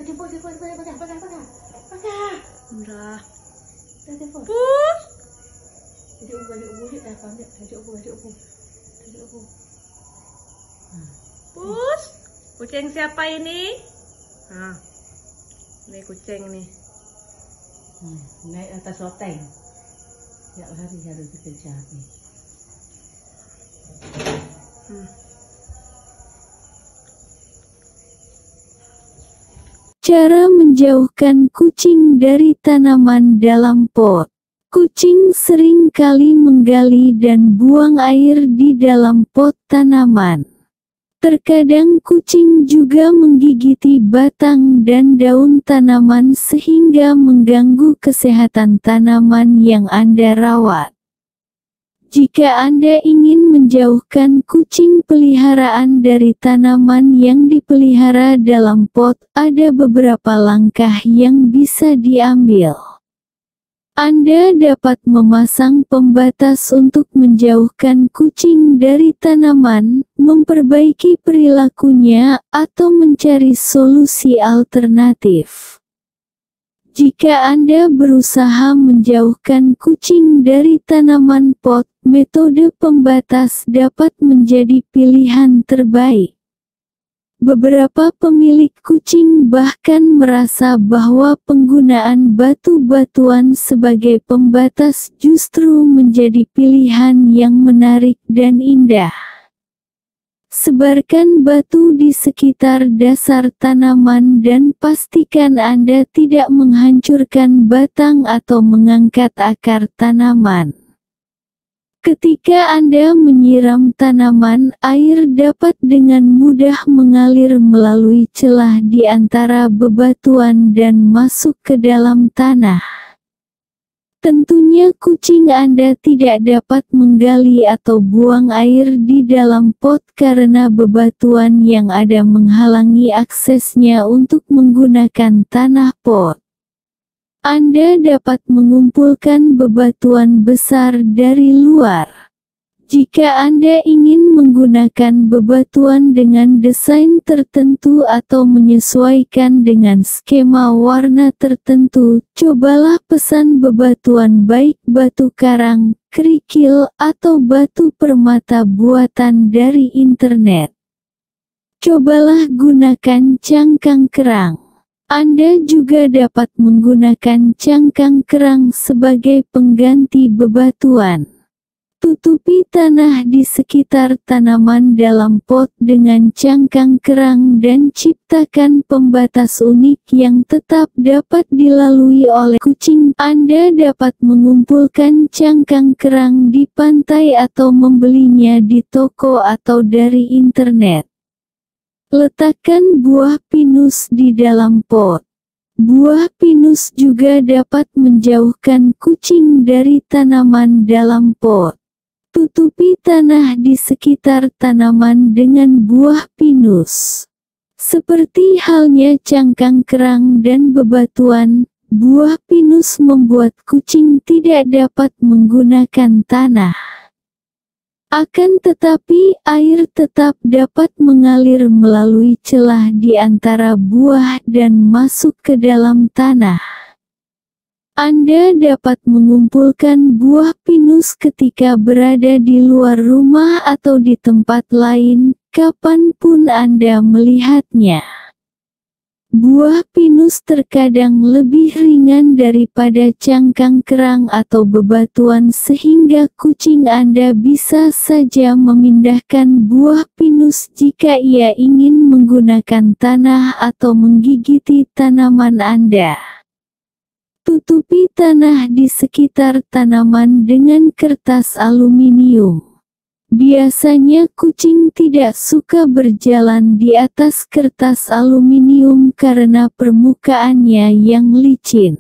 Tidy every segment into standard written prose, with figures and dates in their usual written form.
Jemput, pakai. Udah. Dah jemput. Pus. Balik ubur dia. Tajuk ubur. Pus. Kucing siapa ini? Nah. Ini kucing nih. Naik atas loteng. Tiap hari harus dikejar nih. Cara menjauhkan kucing dari tanaman dalam pot. Kucing sering kali menggali dan buang air di dalam pot tanaman. Terkadang kucing juga menggigiti batang dan daun tanaman sehingga mengganggu kesehatan tanaman yang Anda rawat. Jika Anda ingin menjauhkan kucing peliharaan dari tanaman yang dipelihara dalam pot, ada beberapa langkah yang bisa diambil. Anda dapat memasang pembatas untuk menjauhkan kucing dari tanaman, memperbaiki perilakunya, atau mencari solusi alternatif. Jika Anda berusaha menjauhkan kucing dari tanaman pot, metode pembatas dapat menjadi pilihan terbaik. Beberapa pemilik kucing bahkan merasa bahwa penggunaan batu-batuan sebagai pembatas justru menjadi pilihan yang menarik dan indah. Sebarkan batu di sekitar dasar tanaman dan pastikan Anda tidak menghancurkan batang atau mengangkat akar tanaman. Ketika Anda menyiram tanaman, air dapat dengan mudah mengalir melalui celah di antara bebatuan dan masuk ke dalam tanah. Tentunya kucing Anda tidak dapat menggali atau buang air di dalam pot karena bebatuan yang ada menghalangi aksesnya untuk menggunakan tanah pot. Anda dapat mengumpulkan bebatuan besar dari luar. Jika Anda ingin menggunakan bebatuan dengan desain tertentu atau menyesuaikan dengan skema warna tertentu, cobalah pesan bebatuan baik batu karang, kerikil, atau batu permata buatan dari internet. Cobalah gunakan cangkang kerang. Anda juga dapat menggunakan cangkang kerang sebagai pengganti bebatuan. Tutupi tanah di sekitar tanaman dalam pot dengan cangkang kerang dan ciptakan pembatas unik yang tetap dapat dilalui oleh kucing. Anda dapat mengumpulkan cangkang kerang di pantai atau membelinya di toko atau dari internet. Letakkan buah pinus di dalam pot. Buah pinus juga dapat menjauhkan kucing dari tanaman dalam pot. Tutupi tanah di sekitar tanaman dengan buah pinus. Seperti halnya cangkang kerang dan bebatuan, buah pinus membuat kucing tidak dapat menggunakan tanah. Akan tetapi, air tetap dapat mengalir melalui celah di antara buah dan masuk ke dalam tanah. Anda dapat mengumpulkan buah pinus ketika berada di luar rumah atau di tempat lain, kapanpun Anda melihatnya. Buah pinus terkadang lebih ringan daripada cangkang kerang atau bebatuan sehingga kucing Anda bisa saja memindahkan buah pinus jika ia ingin menggunakan tanah atau menggigiti tanaman Anda. Tutupi tanah di sekitar tanaman dengan kertas aluminium. Biasanya kucing tidak suka berjalan di atas kertas aluminium karena permukaannya yang licin.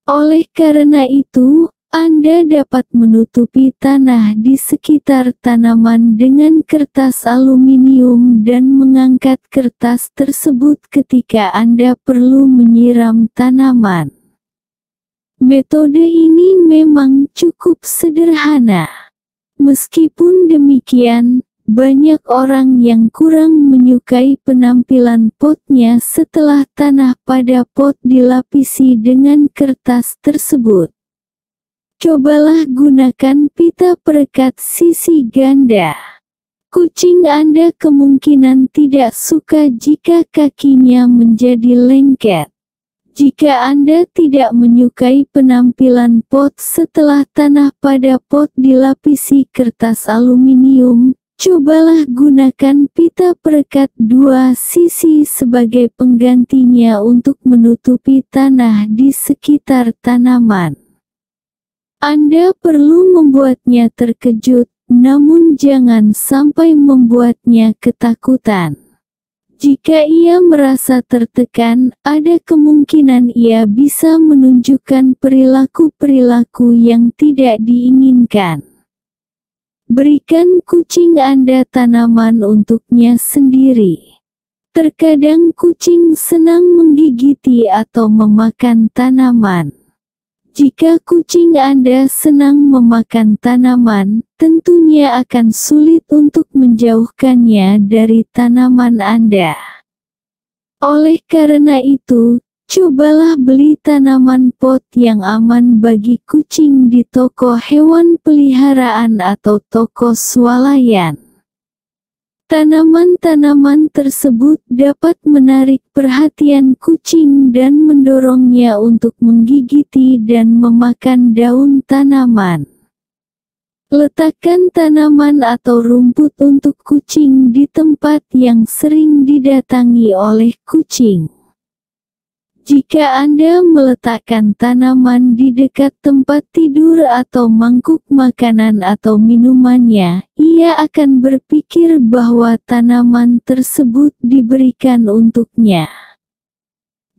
Oleh karena itu, Anda dapat menutupi tanah di sekitar tanaman dengan kertas aluminium dan mengangkat kertas tersebut ketika Anda perlu menyiram tanaman. Metode ini memang cukup sederhana. Meskipun demikian, banyak orang yang kurang menyukai penampilan potnya setelah tanah pada pot dilapisi dengan kertas tersebut. Cobalah gunakan pita perekat sisi ganda. Kucing Anda kemungkinan tidak suka jika kakinya menjadi lengket. Jika Anda tidak menyukai penampilan pot setelah tanah pada pot dilapisi kertas aluminium, cobalah gunakan pita perekat dua sisi sebagai penggantinya untuk menutupi tanah di sekitar tanaman. Anda perlu membuatnya terkejut, namun jangan sampai membuatnya ketakutan. Jika ia merasa tertekan, ada kemungkinan ia bisa menunjukkan perilaku-perilaku yang tidak diinginkan. Berikan kucing Anda tanaman untuknya sendiri. Terkadang kucing senang menggigiti atau memakan tanaman. Jika kucing Anda senang memakan tanaman, tentunya akan sulit untuk menjauhkannya dari tanaman Anda. Oleh karena itu, cobalah beli tanaman pot yang aman bagi kucing di toko hewan peliharaan atau toko swalayan. Tanaman-tanaman tersebut dapat menarik perhatian kucing dan mendorongnya untuk menggigiti dan memakan daun tanaman. Letakkan tanaman atau rumput untuk kucing di tempat yang sering didatangi oleh kucing. Jika Anda meletakkan tanaman di dekat tempat tidur atau mangkuk makanan atau minumannya, ia akan berpikir bahwa tanaman tersebut diberikan untuknya.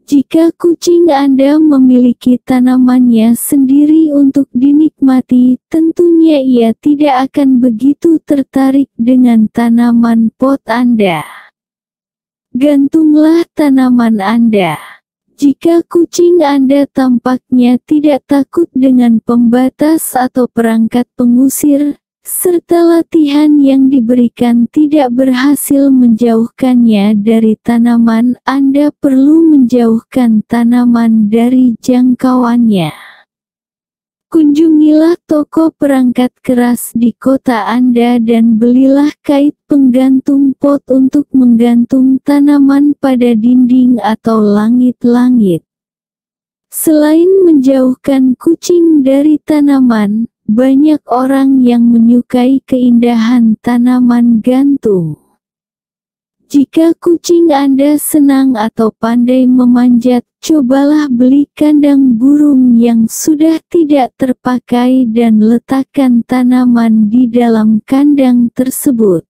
Jika kucing Anda memiliki tanamannya sendiri untuk dinikmati, tentunya ia tidak akan begitu tertarik dengan tanaman pot Anda. Gantunglah tanaman Anda. Jika kucing Anda tampaknya tidak takut dengan pembatas atau perangkat pengusir, serta latihan yang diberikan tidak berhasil menjauhkannya dari tanaman, Anda perlu menjauhkan tanaman dari jangkauannya. Kunjungilah toko perangkat keras di kota Anda dan belilah kait penggantung pot untuk menggantung tanaman pada dinding atau langit-langit. Selain menjauhkan kucing dari tanaman, banyak orang yang menyukai keindahan tanaman gantung. Jika kucing Anda senang atau pandai memanjat, cobalah beli kandang burung yang sudah tidak terpakai dan letakkan tanaman di dalam kandang tersebut.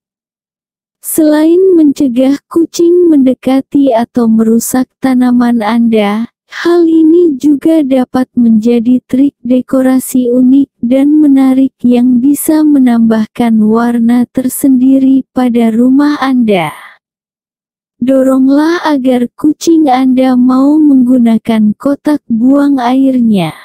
Selain mencegah kucing mendekati atau merusak tanaman Anda, hal ini juga dapat menjadi trik dekorasi unik dan menarik yang bisa menambahkan warna tersendiri pada rumah Anda. Doronglah agar kucing Anda mau menggunakan kotak buang airnya.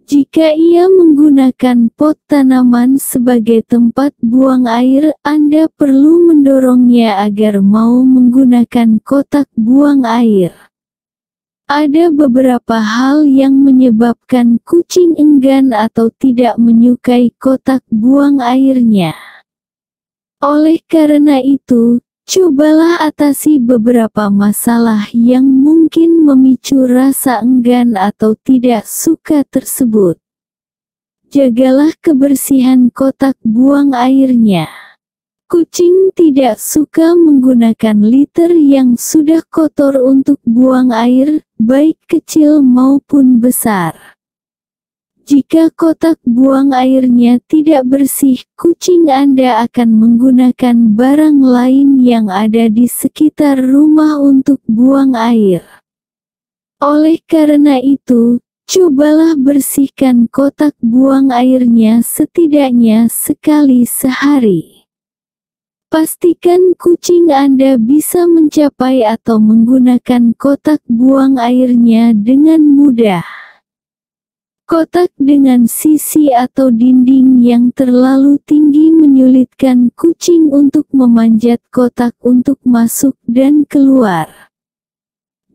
Jika ia menggunakan pot tanaman sebagai tempat buang air, Anda perlu mendorongnya agar mau menggunakan kotak buang air. Ada beberapa hal yang menyebabkan kucing enggan atau tidak menyukai kotak buang airnya. Oleh karena itu, cobalah atasi beberapa masalah yang mungkin memicu rasa enggan atau tidak suka tersebut. Jagalah kebersihan kotak buang airnya. Kucing tidak suka menggunakan liter yang sudah kotor untuk buang air, baik kecil maupun besar. Jika kotak buang airnya tidak bersih, kucing Anda akan menggunakan barang lain yang ada di sekitar rumah untuk buang air. Oleh karena itu, cobalah bersihkan kotak buang airnya setidaknya sekali sehari. Pastikan kucing Anda bisa mencapai atau menggunakan kotak buang airnya dengan mudah. Kotak dengan sisi atau dinding yang terlalu tinggi menyulitkan kucing untuk memanjat kotak untuk masuk dan keluar.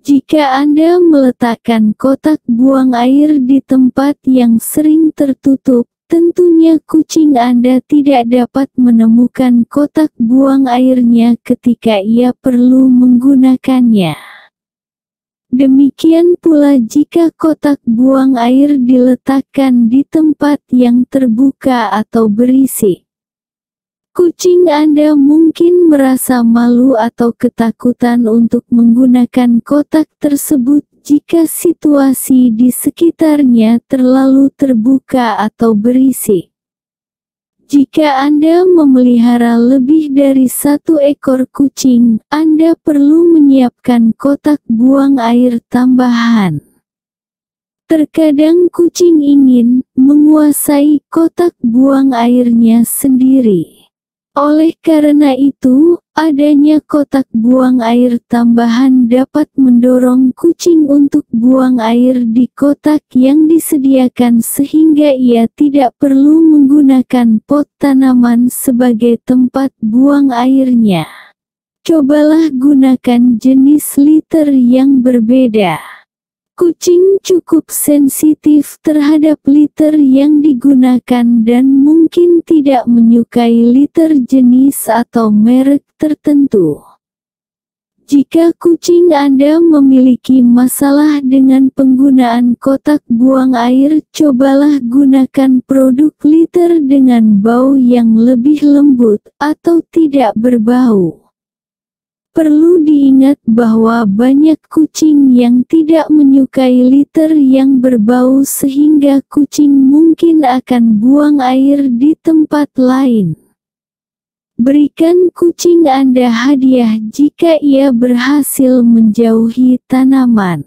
Jika Anda meletakkan kotak buang air di tempat yang sering tertutup, tentunya kucing Anda tidak dapat menemukan kotak buang airnya ketika ia perlu menggunakannya. Demikian pula jika kotak buang air diletakkan di tempat yang terbuka atau berisik. Kucing Anda mungkin merasa malu atau ketakutan untuk menggunakan kotak tersebut jika situasi di sekitarnya terlalu terbuka atau berisik. Jika Anda memelihara lebih dari 1 ekor kucing, Anda perlu menyiapkan kotak buang air tambahan. Terkadang kucing ingin menguasai kotak buang airnya sendiri. Oleh karena itu, adanya kotak buang air tambahan dapat mendorong kucing untuk buang air di kotak yang disediakan sehingga ia tidak perlu menggunakan pot tanaman sebagai tempat buang airnya. Cobalah gunakan jenis liter yang berbeda. Kucing cukup sensitif terhadap liter yang digunakan dan mungkin tidak menyukai liter jenis atau merek tertentu. Jika kucing Anda memiliki masalah dengan penggunaan kotak buang air, cobalah gunakan produk liter dengan bau yang lebih lembut atau tidak berbau. Perlu diingat bahwa banyak kucing yang tidak menyukai liter yang berbau sehingga kucing mungkin akan buang air di tempat lain. Berikan kucing Anda hadiah jika ia berhasil menjauhi tanaman.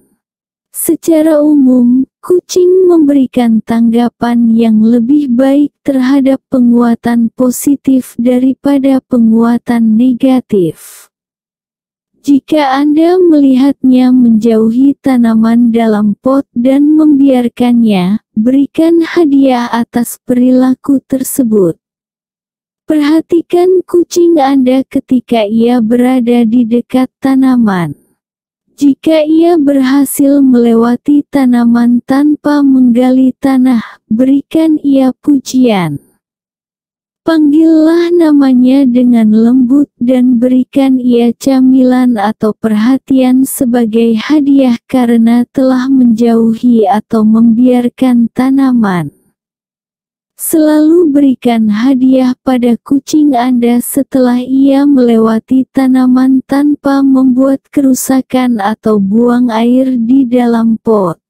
Secara umum, kucing memberikan tanggapan yang lebih baik terhadap penguatan positif daripada penguatan negatif. Jika Anda melihatnya menjauhi tanaman dalam pot dan membiarkannya, berikan hadiah atas perilaku tersebut. Perhatikan kucing Anda ketika ia berada di dekat tanaman. Jika ia berhasil melewati tanaman tanpa menggali tanah, berikan ia pujian. Panggillah namanya dengan lembut dan berikan ia camilan atau perhatian sebagai hadiah karena telah menjauhi atau membiarkan tanaman. Selalu berikan hadiah pada kucing Anda setelah ia melewati tanaman tanpa membuat kerusakan atau buang air di dalam pot.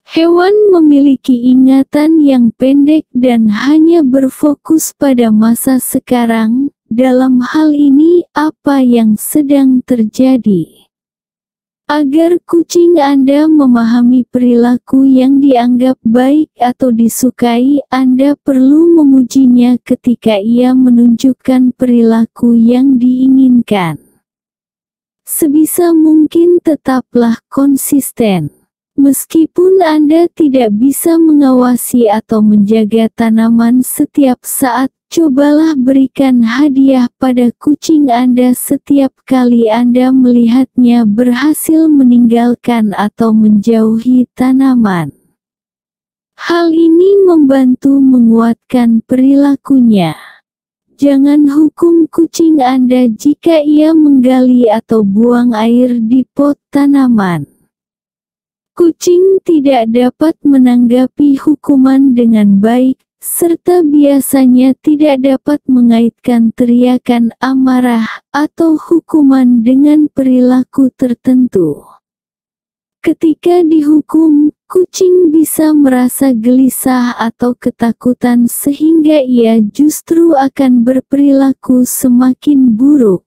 Hewan memiliki ingatan yang pendek dan hanya berfokus pada masa sekarang, dalam hal ini apa yang sedang terjadi. Agar kucing Anda memahami perilaku yang dianggap baik atau disukai, Anda perlu memujinya ketika ia menunjukkan perilaku yang diinginkan. Sebisa mungkin tetaplah konsisten. Meskipun Anda tidak bisa mengawasi atau menjaga tanaman setiap saat, cobalah berikan hadiah pada kucing Anda setiap kali Anda melihatnya berhasil meninggalkan atau menjauhi tanaman. Hal ini membantu menguatkan perilakunya. Jangan hukum kucing Anda jika ia menggali atau buang air di pot tanaman. Kucing tidak dapat menanggapi hukuman dengan baik, serta biasanya tidak dapat mengaitkan teriakan amarah atau hukuman dengan perilaku tertentu. Ketika dihukum, kucing bisa merasa gelisah atau ketakutan sehingga ia justru akan berperilaku semakin buruk.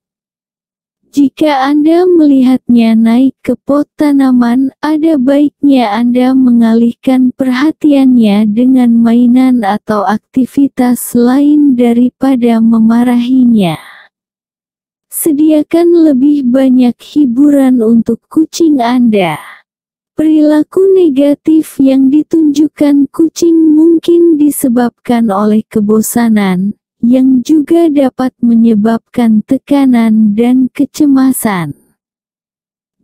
Jika Anda melihatnya naik ke pot tanaman, ada baiknya Anda mengalihkan perhatiannya dengan mainan atau aktivitas lain daripada memarahinya. Sediakan lebih banyak hiburan untuk kucing Anda. Perilaku negatif yang ditunjukkan kucing mungkin disebabkan oleh kebosanan, yang juga dapat menyebabkan tekanan dan kecemasan.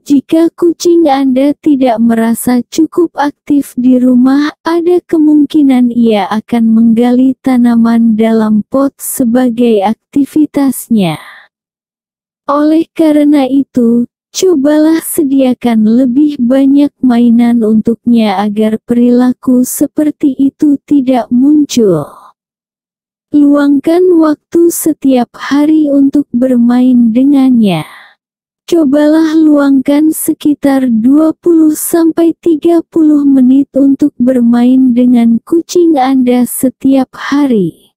Jika kucing Anda tidak merasa cukup aktif di rumah, ada kemungkinan ia akan menggali tanaman dalam pot sebagai aktivitasnya. Oleh karena itu, cobalah sediakan lebih banyak mainan untuknya agar perilaku seperti itu tidak muncul. Luangkan waktu setiap hari untuk bermain dengannya. Cobalah luangkan sekitar 20-30 menit untuk bermain dengan kucing Anda setiap hari.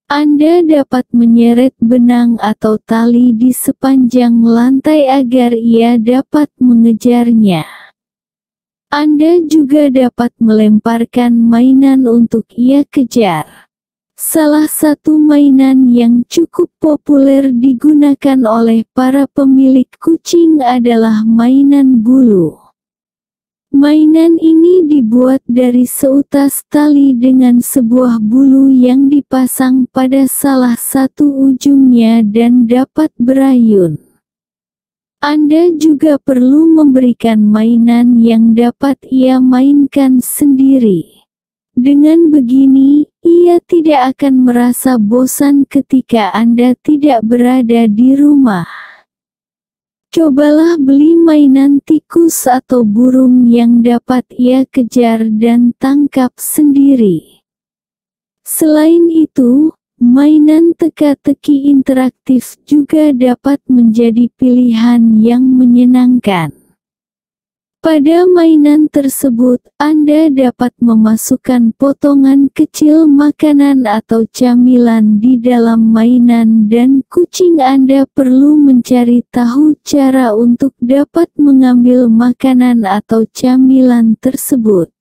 Anda dapat menyeret benang atau tali di sepanjang lantai agar ia dapat mengejarnya. Anda juga dapat melemparkan mainan untuk ia kejar. Salah satu mainan yang cukup populer digunakan oleh para pemilik kucing adalah mainan bulu. Mainan ini dibuat dari seutas tali dengan sebuah bulu yang dipasang pada salah satu ujungnya dan dapat berayun. Anda juga perlu memberikan mainan yang dapat ia mainkan sendiri. Dengan begini, ia tidak akan merasa bosan ketika Anda tidak berada di rumah. Cobalah beli mainan tikus atau burung yang dapat ia kejar dan tangkap sendiri. Selain itu, mainan teka-teki interaktif juga dapat menjadi pilihan yang menyenangkan. Pada mainan tersebut, Anda dapat memasukkan potongan kecil makanan atau camilan di dalam mainan dan kucing Anda perlu mencari tahu cara untuk dapat mengambil makanan atau camilan tersebut.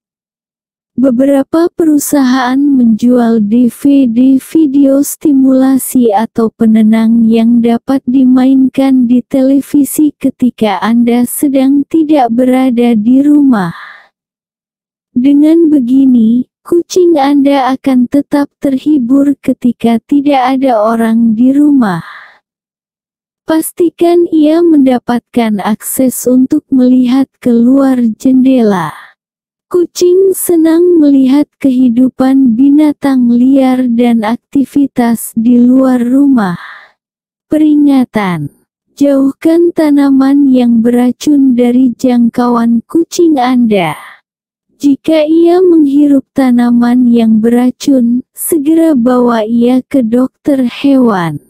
Beberapa perusahaan menjual DVD video stimulasi atau penenang yang dapat dimainkan di televisi ketika Anda sedang tidak berada di rumah. Dengan begini, kucing Anda akan tetap terhibur ketika tidak ada orang di rumah. Pastikan ia mendapatkan akses untuk melihat keluar jendela. Kucing senang melihat kehidupan binatang liar dan aktivitas di luar rumah. Peringatan: jauhkan tanaman yang beracun dari jangkauan kucing Anda. Jika ia menghirup tanaman yang beracun, segera bawa ia ke dokter hewan.